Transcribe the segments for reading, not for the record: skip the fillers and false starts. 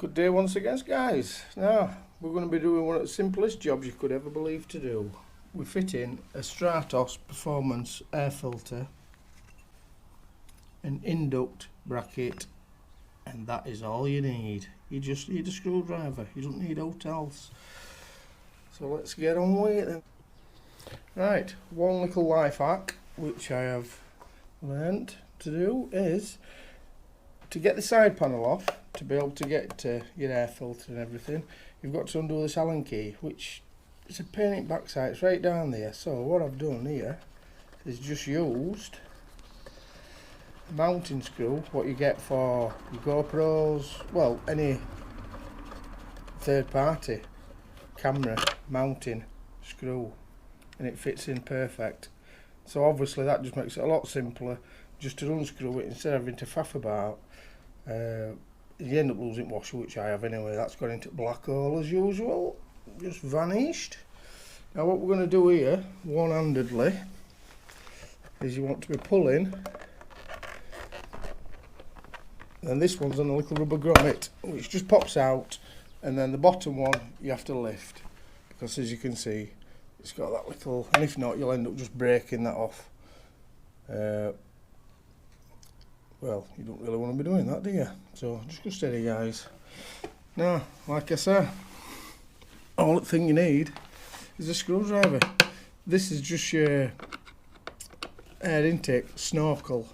Good day once again, guys. Now we're going to be doing one of the simplest jobs you could ever believe to do. We're fitting a Stratos performance air filter, an induct bracket, and that is all you need. You just need a screwdriver, you don't need out else. So let's get on with it then. Right, one little life hack which I have learnt to do is to get the side panel off. To be able to get to your air filter and everything, you've got to undo this Allen key, which is a pain in the backside. It's right down there. So what I've done here is just used a mounting screw, what you get for your GoPros, well, any third party camera mounting screw, and it fits in perfect. So obviously that just makes it a lot simpler just to unscrew it instead of having to faff about. You end up losing washer, which I have anyway. That's gone into black hole as usual, just vanished. Now what we're going to do here, one-handedly, is you want to be pulling, and this one's on a little rubber grommet which just pops out, and then the bottom one you have to lift, because as you can see it's got that little, and if not you'll end up just breaking that off. Well, you don't really want to be doing that, do you? So just go steady, guys. Now, like I said, all the thing you need is a screwdriver. This is just your air intake snorkel,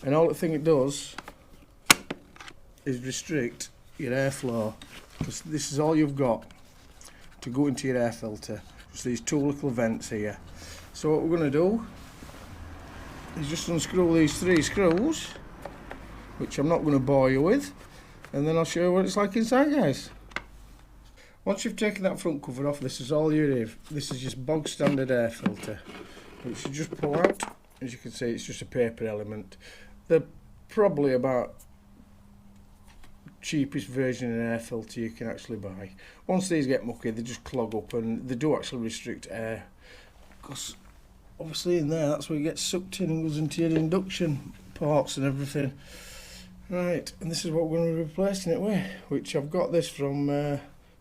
and all the thing it does is restrict your airflow, because this is all you've got to go into your air filter. Just these two little vents here. So what we're going to do is just unscrew these three screws, which I'm not going to bore you with, and then I'll show you what it's like inside, guys. Once you've taken that front cover off, this is all you have. This is just bog standard air filter, which you just pull out. As you can see, it's just a paper element. They're probably about cheapest version of an air filter you can actually buy. Once these get mucky, they just clog up, and they do actually restrict air, because obviously in there that's where it gets sucked in and goes into your induction ports and everything. Right, and this is what we're going to be replacing it with, which I've got this from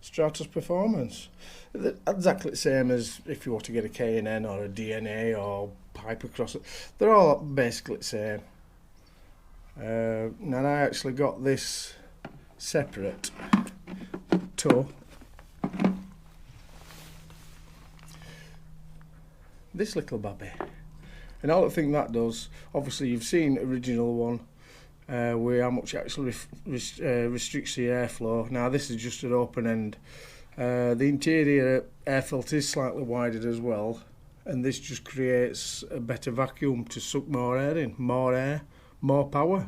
Stratos Performance. They're exactly the same as if you want to get a K&N or a DNA or pipe across it. They're all basically the same. Now I actually got this separate to this little babby, and all the thing that does, obviously you've seen the original one where how much it actually restricts the airflow. Now this is just an open end. The interior air filter is slightly widened as well, and this just creates a better vacuum to suck more air in, more power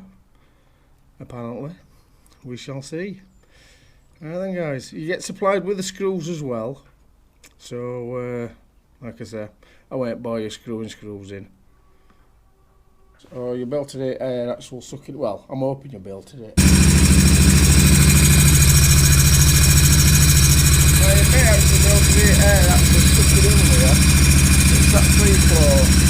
apparently. We shall see. Right then, guys, you get supplied with the screws as well, so like I say, I won't bore you screwing screws in. So you'll be able to do air actual sucking. Well, I'm hoping you'll be able to do it. Well, you may actually be able to do air actually sucking in there. It's that free flow.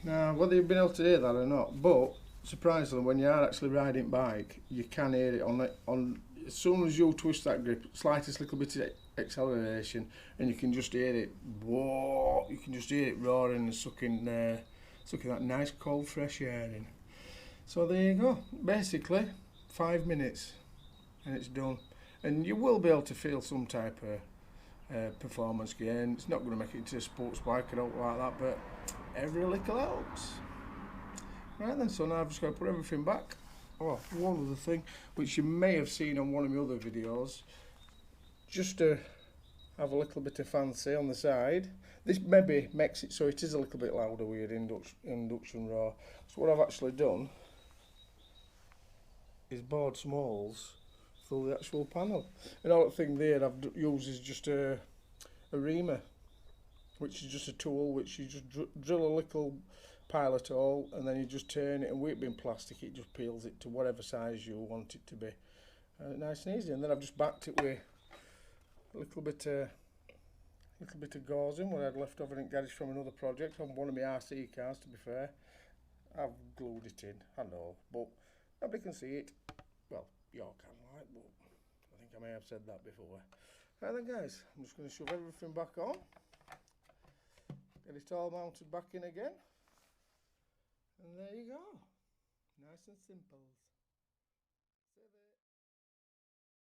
Now, whether you've been able to hear that or not, but surprisingly, when you are actually riding bike, you can hear it on as soon as you twist that grip, slightest little bit of acceleration, and you can just hear it. Whoa! You can just hear it roaring and sucking that nice cold fresh air in. So there you go. Basically, 5 minutes, and it's done. And you will be able to feel some type of performance gain. It's not going to make it into a sports bike, I don't like that, but every little helps. Right then, so now I've just got to put everything back. Oh, one other thing, which you may have seen on one of my other videos, just to have a little bit of fancy on the side. This maybe makes it so it is a little bit louder with induction raw. So what I've actually done is bored some holes through the actual panel. And all the thing there I've used is just a reamer, which is just a tool which you just drill a little pilot hole, and then you just turn it, and with it being plastic it just peels it to whatever size you want it to be. Nice and easy. And then I've just backed it with a little bit of gauzing what I'd left over in garage from another project on one of my RC cars, to be fair. I've glued it in, I know, but nobody can see it. Well, you can, like, but I think I may have said that before. Right then guys, I'm just going to shove everything back on, get it all mounted back in again, and there you go. Nice and simple.